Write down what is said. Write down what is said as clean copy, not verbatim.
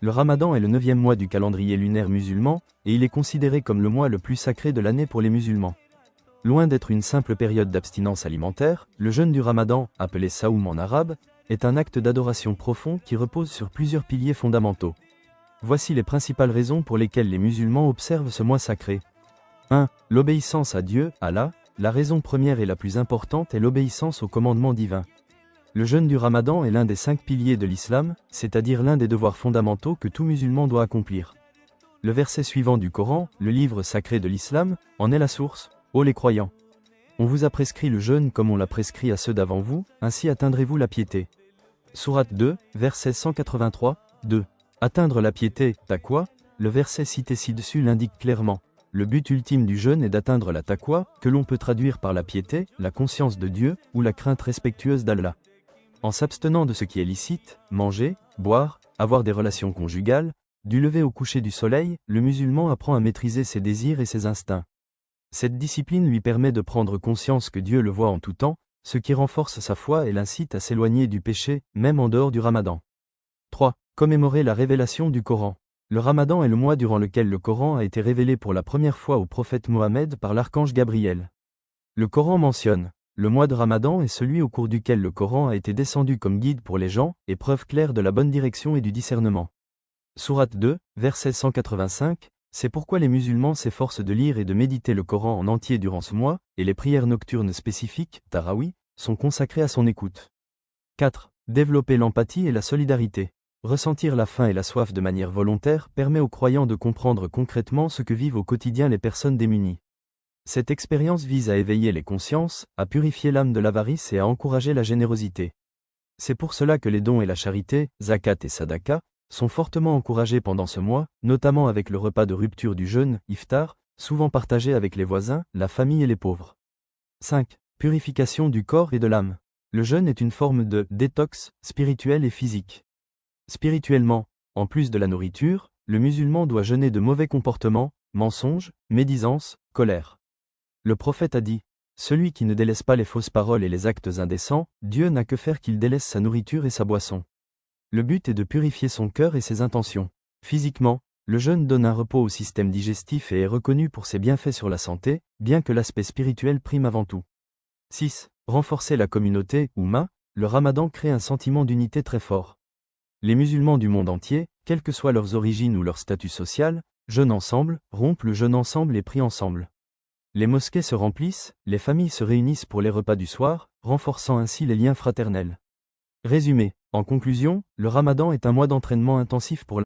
Le Ramadan est le 9e mois du calendrier lunaire musulman, et il est considéré comme le mois le plus sacré de l'année pour les musulmans. Loin d'être une simple période d'abstinence alimentaire, le jeûne du Ramadan, appelé Saoum en arabe, est un acte d'adoration profond qui repose sur plusieurs piliers fondamentaux. Voici les principales raisons pour lesquelles les musulmans observent ce mois sacré. 1. L'obéissance à Dieu, Allah. La raison première et la plus importante est l'obéissance au commandement divin. Le jeûne du Ramadan est l'un des 5 piliers de l'islam, c'est-à-dire l'un des devoirs fondamentaux que tout musulman doit accomplir. Le verset suivant du Coran, le livre sacré de l'islam, en est la source. Ô les croyants! On vous a prescrit le jeûne comme on l'a prescrit à ceux d'avant vous, ainsi atteindrez-vous la piété. Sourate 2, verset 183, 2. Atteindre la piété, taqwa, le verset cité ci-dessus l'indique clairement. Le but ultime du jeûne est d'atteindre la taqwa, que l'on peut traduire par la piété, la conscience de Dieu, ou la crainte respectueuse d'Allah. En s'abstenant de ce qui est licite, manger, boire, avoir des relations conjugales, du lever au coucher du soleil, le musulman apprend à maîtriser ses désirs et ses instincts. Cette discipline lui permet de prendre conscience que Dieu le voit en tout temps, ce qui renforce sa foi et l'incite à s'éloigner du péché, même en dehors du Ramadan. 3. Commémorer la révélation du Coran. Le Ramadan est le mois durant lequel le Coran a été révélé pour la première fois au prophète Mohammed par l'archange Gabriel. Le Coran mentionne: le mois de Ramadan est celui au cours duquel le Coran a été descendu comme guide pour les gens, et preuve claire de la bonne direction et du discernement. Sourate 2, verset 185, c'est pourquoi les musulmans s'efforcent de lire et de méditer le Coran en entier durant ce mois, et les prières nocturnes spécifiques, Tarawi, sont consacrées à son écoute. 4. Développer l'empathie et la solidarité. Ressentir la faim et la soif de manière volontaire permet aux croyants de comprendre concrètement ce que vivent au quotidien les personnes démunies. Cette expérience vise à éveiller les consciences, à purifier l'âme de l'avarice et à encourager la générosité. C'est pour cela que les dons et la charité, zakat et sadaka, sont fortement encouragés pendant ce mois, notamment avec le repas de rupture du jeûne, iftar, souvent partagé avec les voisins, la famille et les pauvres. 5. Purification du corps et de l'âme. Le jeûne est une forme de détox spirituel et physique. Spirituellement, en plus de la nourriture, le musulman doit jeûner de mauvais comportements, mensonges, médisance, colère. Le prophète a dit: celui qui ne délaisse pas les fausses paroles et les actes indécents, Dieu n'a que faire qu'il délaisse sa nourriture et sa boisson. Le but est de purifier son cœur et ses intentions. Physiquement, le jeûne donne un repos au système digestif et est reconnu pour ses bienfaits sur la santé, bien que l'aspect spirituel prime avant tout. 6. Renforcer la communauté, Oumma. Le Ramadan crée un sentiment d'unité très fort. Les musulmans du monde entier, quelles que soient leurs origines ou leur statut social, jeûnent ensemble, rompent le jeûne ensemble et prient ensemble. Les mosquées se remplissent, les familles se réunissent pour les repas du soir, renforçant ainsi les liens fraternels. Résumé. En conclusion, le Ramadan est un mois d'entraînement intensif pour